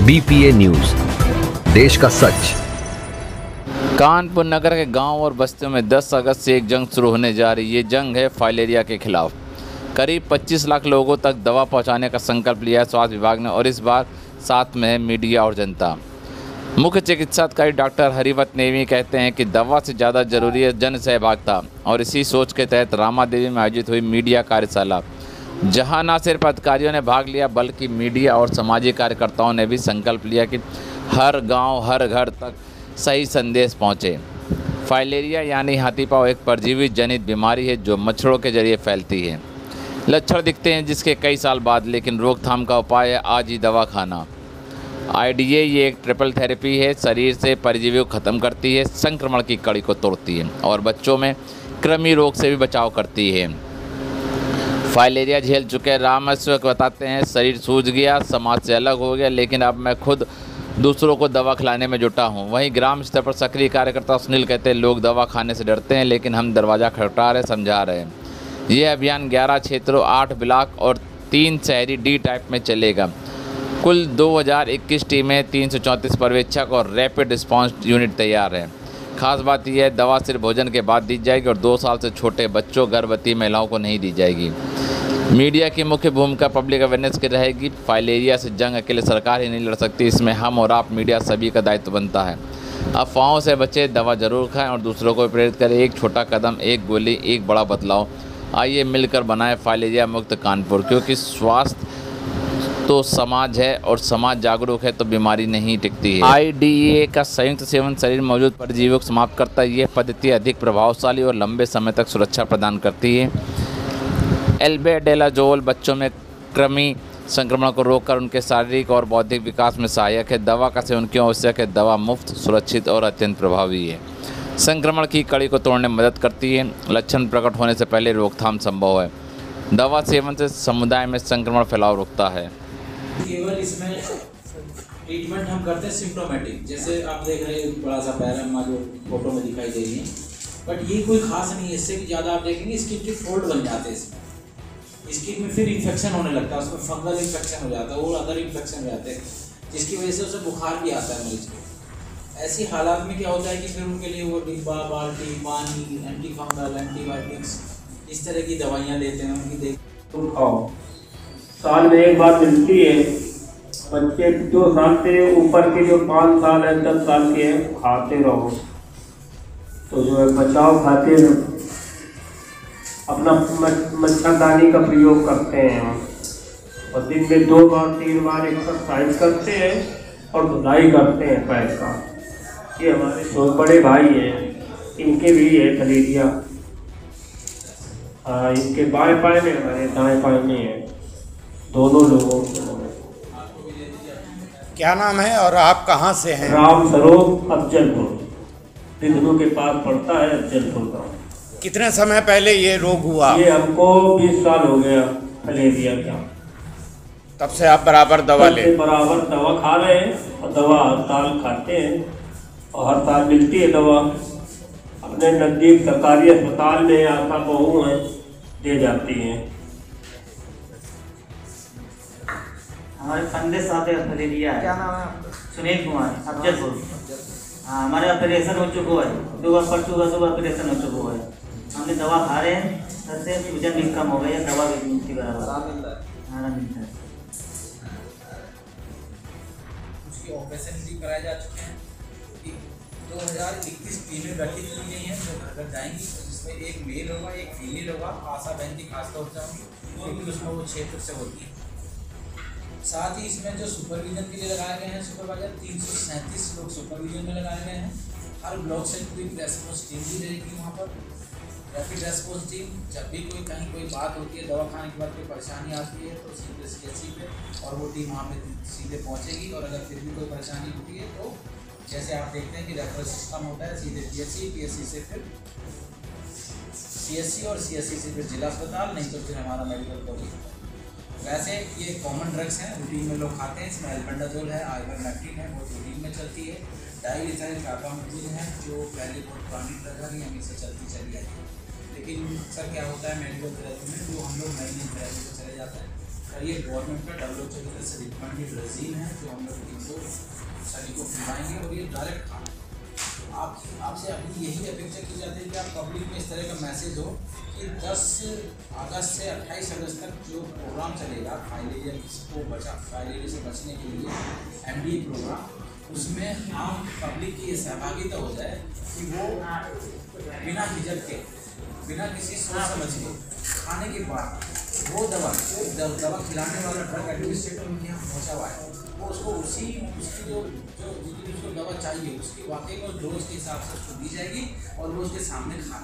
BPA news, देश का सच। कानपुर नगर के गांव और बस्तियों में 10 अगस्त से एक जंग शुरू होने जा रही है। ये जंग है फाइलेरिया के खिलाफ। करीब 25 लाख लोगों तक दवा पहुंचाने का संकल्प लिया है स्वास्थ्य विभाग ने, और इस बार साथ में है मीडिया और जनता। मुख्य चिकित्सा अधिकारी डॉक्टर हरिवत नेवी कहते हैं कि दवा से ज़्यादा जरूरी है जन सहभागिता, और इसी सोच के तहत रामा देवी में आयोजित हुई मीडिया कार्यशाला, जहां न सिर्फ अधिकारियों ने भाग लिया बल्कि मीडिया और सामाजिक कार्यकर्ताओं ने भी संकल्प लिया कि हर गांव हर घर तक सही संदेश पहुंचे। फाइलेरिया यानी हाथीपाँव एक परजीवी जनित बीमारी है जो मच्छरों के जरिए फैलती है। लक्षण दिखते हैं जिसके कई साल बाद, लेकिन रोकथाम का उपाय है आज ही दवा खाना। IDA ये एक ट्रिपल थेरेपी है, शरीर से परजीवियों को ख़त्म करती है, संक्रमण की कड़ी को तोड़ती है और बच्चों में कृमि रोग से भी बचाव करती है। फाइलेरिया झेल चुके रामेश्वर बताते हैं, शरीर सूज गया, समाज से अलग हो गया, लेकिन अब मैं खुद दूसरों को दवा खिलाने में जुटा हूं। वहीं ग्राम स्तर पर सक्रिय कार्यकर्ता सुनील कहते हैं, लोग दवा खाने से डरते हैं, लेकिन हम दरवाज़ा खटखटा रहे, समझा रहे हैं। यह अभियान 11 क्षेत्रों, 8 ब्लॉक और 3 शहरी D टाइप में चलेगा। कुल 2021 टीमें, 334 पर्यवेक्षक और रैपिड रिस्पांस यूनिट तैयार है। खास बात यह है, दवा सिर्फ भोजन के बाद दी जाएगी और 2 साल से छोटे बच्चों, गर्भवती महिलाओं को नहीं दी जाएगी। मीडिया की मुख्य भूमिका पब्लिक अवेयरनेस की रहेगी। फाइलेरिया से जंग अकेले सरकार ही नहीं लड़ सकती, इसमें हम और आप मीडिया सभी का दायित्व बनता है। अफवाहों से बचे, दवा जरूर खाएं और दूसरों को प्रेरित करें। एक छोटा कदम, एक गोली, एक बड़ा बदलाव। आइए मिलकर बनाएं फाइलेरिया मुक्त कानपुर, क्योंकि स्वास्थ्य तो समाज है और समाज जागरूक है तो बीमारी नहीं टिकती है। IDA का संयुक्त सेवन शरीर में मौजूद परजीवियों को समाप्त करता है। यह पद्धति अधिक प्रभावशाली और लंबे समय तक सुरक्षा प्रदान करती है। एल्बेंडाजोल बच्चों में कृमि संक्रमण को रोककर उनके शारीरिक और बौद्धिक विकास में सहायक है। दवा का सेवन क्यों आवश्यक है? दवा मुफ्त, सुरक्षित और अत्यंत प्रभावी है। संक्रमण की कड़ी को तोड़ने में मदद करती है। लक्षण प्रकट होने से पहले रोकथाम संभव है। दवा सेवन से समुदाय में संक्रमण फैलाव रुकता है। केवल इसमें ट्रीटमेंट हम करते हैं सिम्प्टोमेटिक, जैसे आप देख रहे हैं बड़ा सा पैरामा जो फोटो में दिखाई दे रही है, बट ये कोई खास नहीं है। इससे भी ज़्यादा आप देखेंगे स्किन के फोल्ड बन जाते हैं इसमें, स्किन में फिर इन्फेक्शन होने लगता है, उसमें फंगल इन्फेक्शन हो जाता है और अदर इन्फेक्शन हो जाते हैं, जिसकी वजह से उसे बुखार भी आता है मरीज को। ऐसी हालात में क्या होता है कि फिर उनके लिए वो डिब्बा, बाल्टी, पानी, एंटी फंगल, एंटीबायोटिक्स, इस तरह की दवाइयाँ देते हैं। उनकी देख साल में एक बार मिलती है। बच्चे 2 साल से ऊपर के जो 5 साल है, 10 साल के हैं, खाते रहो तो जो है बचाव खाते हैं। अपना मच्छरदानी का प्रयोग करते हैं और दिन में 2 बार 3 बार एक्सरसाइज करते हैं और धुलाई करते हैं पैर का। ये हमारे जो बड़े भाई हैं, इनके भी है फाइलेरिया। इनके बाएं पाए में, हमारे दाएं पाए में है, दोनों लोगों को। क्या नाम है और आप कहाँ से हैं? राम सरोवर अफजलपुर, तिंदरू के पास पड़ता है अफजलपुर का। कितने समय पहले ये रोग हुआ? ये हमको 20 साल हो गया फाइलेरिया का। तब से आप बराबर दवा ले? बराबर दवा खा रहे हैं और दवा हर साल खाते हैं और हर साल मिलती है दवा। अपने नज़दीक सरकारी अस्पताल में आशा बहू हैं, दे जाती हैं। हमारे फंदे साथ फाइलेरिया है। क्या नाम है आपका? सुनील कुमार, अफजलपुर। हाँ, हमारे ऑपरेशन हो चुका है, 2 बार पड़ चुका, 2 बार ऑपरेशन हो चुका है। हमने दवा खा रहे हैं, उससे वजन भी कम हो गया, दवा भी मिलती बराबर आराम मिलता है। उसके ऑपरेशन भी कराए जा चुके हैं। 2021 टीमें गठित की गई हैं जो घर घर जाएंगी, जिसमें एक मेल होगा, एक फीमेल होगा। आशा बहन की खासतौर से होगी, क्योंकि उसमें वो क्षेत्र से होती है। साथ ही इसमें जो सुपरविजन के लिए लगाए गए हैं सुपरवाइजर, 337 लोग सुपरविजन में लगाए गए हैं। हर ब्लॉक से पूरी रेस्पॉन्स टीम भी रहेगी वहाँ पर। रैपिड रेस्पॉन्स टीम जब भी कहीं कोई बात होती है, दवा खाने के बाद कोई परेशानी आती है, तो सीधे CHC पे और वो टीम वहाँ पे सीधे पहुँचेगी। और अगर फिर भी कोई परेशानी होती है तो जैसे आप देखते हैं कि रेफरल सिस्टम होता है, सीधे PHC से फिर CHC और CHC से फिर जिला अस्पताल, नहीं तो फिर हमारा मेडिकल कॉलेज। वैसे ये कॉमन ड्रग्स हैं, रूटीन में लोग खाते हैं। इसमें एल्बेंडाजोल है, आइवरमेक्टिन है, वो रूटीन में चलती है। डाइइथाइल कार्बामेजिन है, जो पहले बहुत पुरानी ड्रग है, हमेशा चलती चली आई है। लेकिन अक्सर क्या होता है मेडिकल थेरेपी में, जो हम लोग नई थेरेपी पर चले जाते हैं, और ये गवर्नमेंट का WHO की तरफ से रिकमेंडेड रेजीम है जो हम लोग इनको सभी को खिलवाएंगे और ये डायरेक्ट खाना। आपसे अपनी यही अपेक्षा की जाती है कि आप पब्लिक में इस तरह का मैसेज हो कि 10 अगस्त से 28 अगस्त तक जो प्रोग्राम चलेगा फाइलेरिया से बचने के लिए MDA प्रोग्राम, उसमें आम पब्लिक की सहभागिता हो जाए कि वो बिना हिचक के, बिना किसी सोच समझ के खाने के बाद वो दवा खिलाने वाला ड्रग एडमिनिस्ट्रेटर उनके यहाँ पहुँचा हुआ है, वो उसको उसकी जो जितनी उसको दवा चाहिए उसकी वाकई में डोज के हिसाब से उसको दी जाएगी और वो उसके सामने खा